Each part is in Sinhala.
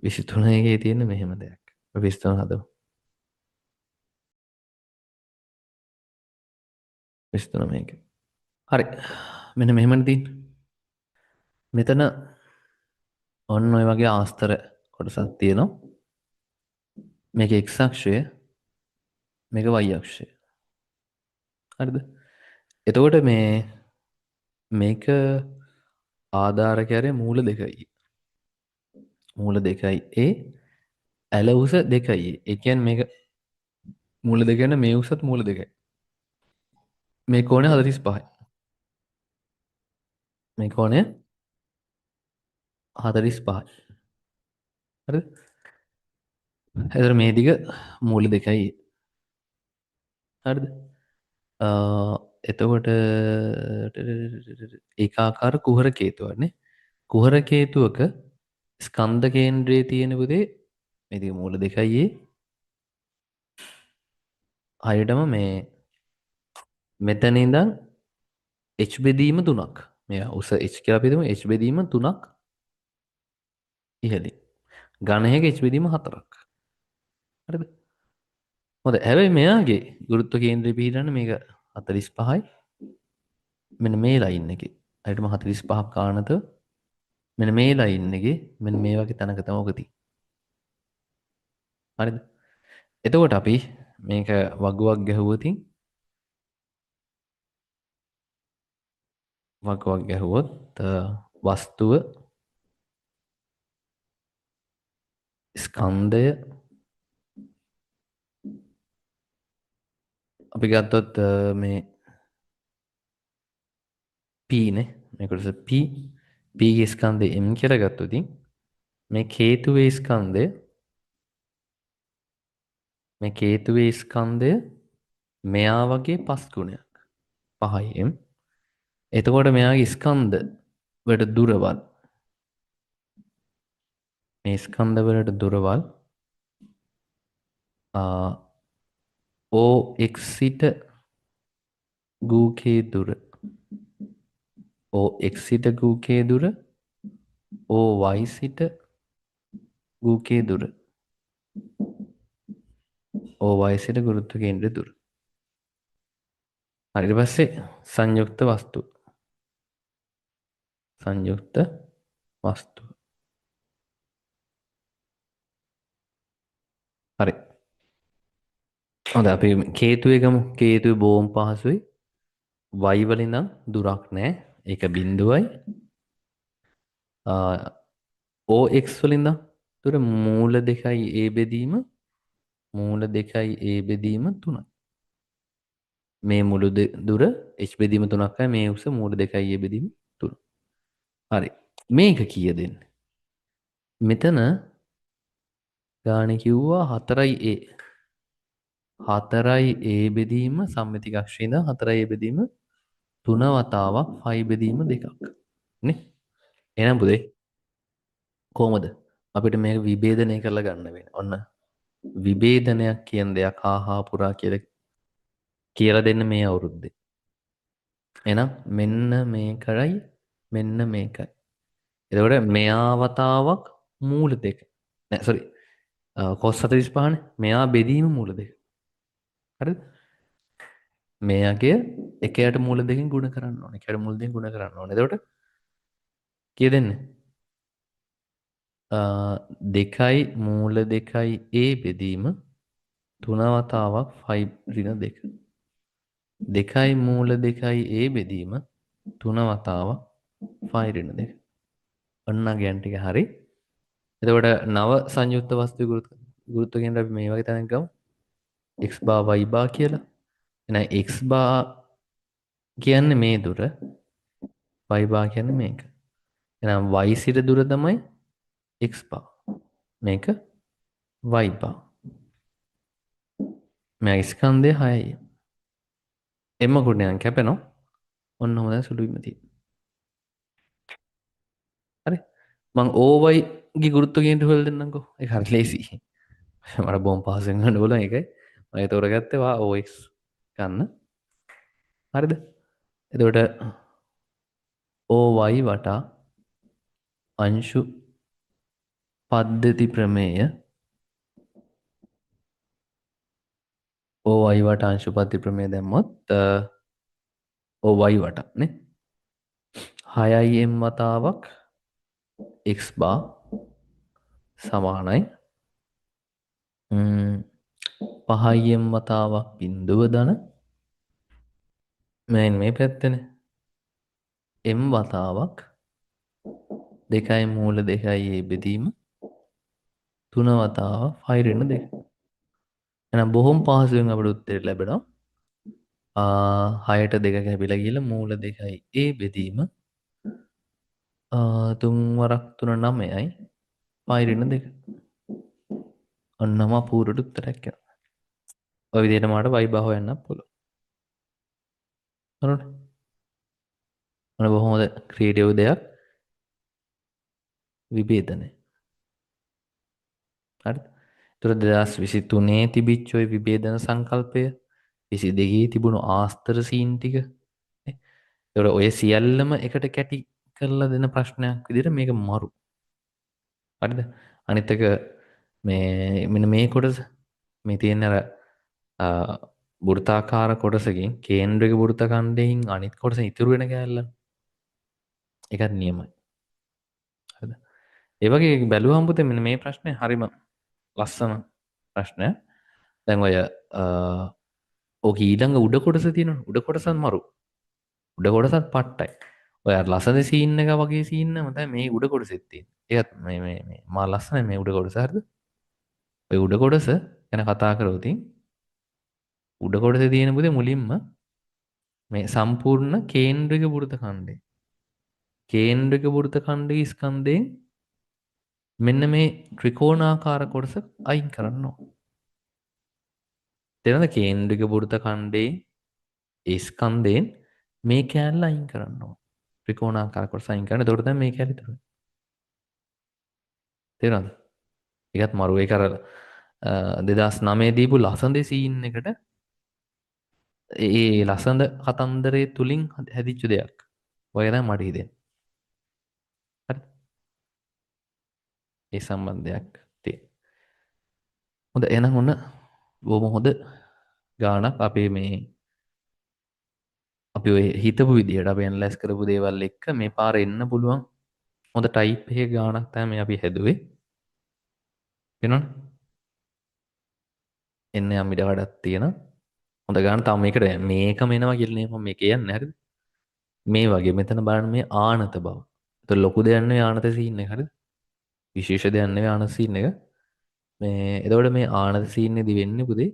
23 එකේ තියෙන මෙහෙම දෙයක්. 23 හදමු. 23 මේක. හරි. මෙන්න මෙහෙමනේ තියෙන්නේ. මෙතන ඔන්න ඔය වගේ ආස්තර කොටසක් තියෙනවා. මේක x අක්ෂය, මේක y අක්ෂය. හරිද? එතකොට මේක ආධාරකයරේ මූල දෙකයි. මූල දෙකයි A ඇල උස දෙකයි. ඒ කියන්නේ මේක මූල දෙක කියන්නේ මේ උසත් මූල දෙකයි. මේ කෝණය 45යි. මේ කෝණය 45යි. හරිද? එතකොට මේ දිග මූල දෙකයි. හරිද? එතකොට ඒකාකාර කුහර කේතුවන්නේ. කුහර කේතුවක ස්කන්ධ කේන්ද්‍රයේ තියෙන පුතේ මේ දිග මූල දෙකයි. හරියටම මේ මෙතන ඉඳන් h බෙදීම 3ක්. මෙයා උස h කියලා අපි හිතමු h බෙදීම 3ක් ඉහළින්. ඝනයක h බෙදීම 4ක්. හරිද? හොඳයි. හැබැයි මෙයාගේ ගුරුත්ව කේන්ද්‍රය පිහිටන්නේ මේක 45යි. මෙන්න මේ ලයින් එකේ. හරියටම 45ක් කාණත මෙන්න මේ ලයින් එකේ මෙන්න මේ වගේ තැනක තමයි ඔක තියෙන්නේ. හරිද? එතකොට අපි මේක වගුවක් ගැහුවොතින් වගුවක් ගැහුවොත් වස්තුව ස්කන්ධය අපි ගත්තොත් මේ p නේ මේ කොටස p ගේ ස්කන්ධය m කියලා ගත්තොත් මේ කේතුවේ ස්කන්ධය මෙයා වගේ 5 ගුණයක් 5m. එතකොට මෙයාගේ ස්කන්ධ වලට දුරවල් මේ ස්කන්ධ වලට දුරවල් OX සිට ගුකේ දුර OX සිට ගුකේ දුර OY සිට ගුකේ දුර OY සිට ගුරුත්ව කේන්ද්‍රය දුර. හරි ඊට පස්සේ සංයුක්ත වස්තු හරි. හොඳයි අපි කේතුවේ ගමු. කේතුවේ බොහොම පහසුයි. y වලින් නම් දුරක් නැහැ. ඒක බිඳුවයි. OX වලින් නම් දුර මූල 2යි a බෙදීම 3යි. මේ මුළු දුර h බෙදීම 3යි මේ උස මූල 2යි a බෙදීම 3. හරි. මේක කීයද දෙන්නේ? මෙතන ගානේ කිව්වා 4යි a 4යි a බෙදීම සම්මිතික අක්ෂයේ ඉඳන් 4යි a බෙදීම 3 වතාවක් 5 බෙදීම 2ක් නේ. එහෙනම් පුතේ කොහමද අපිට මේක විභේදනය කරලා ගන්න වෙන්නේ? ඔන්න විභේදනයක් කියන දෙයක් හා පුරා කියලා දෙන්න මේ අවුරුද්දේ. එහෙනම් මෙන්න මේකයි මෙන්න මේකයි. එතකොට මෙයා වතාවක් මූල දෙක. නෑ සෝරි. cos 45 නේ. මෙයා බෙදීම මූල දෙක. හරිද? මෙයාගේ එකයට මූල දෙකෙන් ගුණ කරන්න ඕනේ. එකයට මූල දෙකෙන් ගුණ කරන්න ඕනේ. එතකොට කීය දෙන්නේ? 2යි මූල 2යි a බෙදීම 3 වතාවක් 5 ඍණ 2. 2යි මූල 2යි a බෙදීම 3 වතාවක් 5 ඍණ 2. ඔන්න ගෑන් ටික හරි. එතකොට නව සංයුක්ත වස්තු ගුරුත්ව කේන්ද්‍ර අපි මේ වගේ තැනක ගමු. x බා y බා කියලා. එහෙනම් x බා කියන්නේ මේ දුර y බා කියන්නේ මේක. එහෙනම් y සිට දුර තමයි x බා. මේක y බා. මේ ස්කන්ධය 6යි. එම ගුණයන් කැපෙනවා. ඔන්න හොඳයි සුළු වීම තියෙනවා. හරි. මං OY ගේ ගුරුත්ව කේන්ද්‍ර හොයලා දෙන්නම්කෝ. ඒක හරි ලේසි. මට බොම් පහසෙන් ගන්න ඕන එකයි. මම තෝරගත්තේ වා OX ගන්න. හරිද? එතකොට OY වටා අංශු පද්ධති ප්‍රමේය OY වට අංශුපත්ති ප්‍රමේය දැම්මොත් OY වට නේ 6යි m වතාවක් x බා සමානයි 5යි m වතාවක් බිඳුව ධන මේ පැත්තනේ m වතාවක් 2යි මූල 2යි a බෙදීම 3 වතාවක් 5 ඍණ 2 එහෙනම් බොහොම පහසුවෙන් අපිට උත්තරය ලැබෙනවා 6ට 2 කැපිලා ගිහලා මූල 2යි a බෙදීම 3 වරක් 3 9යි 5 ඍණ 2 ඔන්නම අපූර්වට උත්තරයක් එනවා. ඔය විදිහට මාට y බා හොයන්න පුළුවන්. හරිද? මොන බොහොම හොඳ ක්‍රියේටිව් දෙයක් විභේදනය. හරිද? ඒතර 2023 තිබිච්ච ওই විභේදන සංකල්පය 22 තිබුණු ආස්තර සීන් ටික නේ. ඒතර ඔය සියල්ලම එකට කැටි කරලා දෙන ප්‍රශ්නයක් විදිහට මේක මරු. හරිද? අනිත් එක මේ මෙන්න මේ කොටස මේ තියෙන අර වෘත්තාකාර කොටසකින් කේන්ද්‍රික වෘත්ත ඛණ්ඩයෙන් අනිත් කොටස ඉතුරු වෙන කෑල්ල. ඒකත් නියමයි. හරිද? ඒ වගේ බැලුවම පුතේ මෙන්න මේ ප්‍රශ්නේ හරිම ලස්සන ප්‍රශ්නයක්. දැන් ඔය ඕක ඊළඟ උඩ කොටස තියෙනවනේ. උඩ කොටසත් මරු. උඩ කොටසත් පට්ටයි. ඔය අර ලස්සන සීන් එක වගේ සීන් එකම තමයි මේ උඩ කොටසෙත් තියෙන්නේ. ඒකත් මේ මා ලස්සනයි මේ උඩ කොටස හරිද? ඔය උඩ කොටස ගැන කතා කරොත් උඩ කොටසේ තියෙන පුතේ මුලින්ම මේ සම්පූර්ණ කේන්ද්‍රික වෘත්ත ඛණ්ඩය. කේන්ද්‍රික වෘත්ත ඛණ්ඩයේ ස්කන්ධයෙන් මෙන්න මේ ත්‍රිකෝණාකාර කොටස අයින් කරන්න ඕන. තේරෙනවද? කේන්ද්‍රික වෘත්ත ඛණ්ඩයේ ඒ ස්කන්ධයෙන් මේ කෑල්ල අයින් කරන්න ඕන. ත්‍රිකෝණාකාර කොටස අයින් කරන්න. එතකොට තමයි මේ කෑල්ල ඉතුරු වෙන්නේ. තේරෙනවද? ඒකත් මරු ඒක අර 2009 දීපු ලසඳ සීන් එකට ඒ ලසඳ කතන්දරේ තුලින් හැදිච්ච දෙයක්. ඔය තමයි මට හිතෙන්නේ. හරි. ඒ සම්බන්ධයක් තියෙන. හොඳ එහෙනම් ඔන්න බොහොම හොඳ ගානක් අපේ මේ අපි ඔය හිතපු විදිහට අපි ඇනලයිස් කරපු දේවල් එක්ක මේ පාර එන්න පුළුවන් හොඳ ටයිප් එකේ ගානක් තමයි අපි හැදුවේ. වෙනවනේ. එන්න යම් ඉඩ කඩක් තියෙන හොඳ ගාන තව මේකට මේකම එනවා කියලා නේ මම මේ කියන්නේ හරිද? මේ වගේ මෙතන බලන්න මේ ආනත බව. ඒතර ලොකු දෙයක් නෙවෙයි ආනත සීන් එක හරිද? විශේෂ දෙයක් නෙවෙයි ආනත සීන් එක. මේ එතකොට මේ ආනත සීන් එකේදී වෙන්නේ පුතේ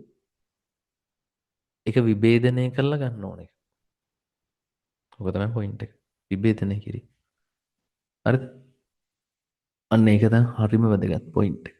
ඒක විභේදනය කරලා ගන්න ඕනේ. ඔක තමයි පොයින්ට් එක. විභේදනය කිරීම. හරිද? අන්න ඒක තමයි හරිම වැදගත් පොයින්ට් එක.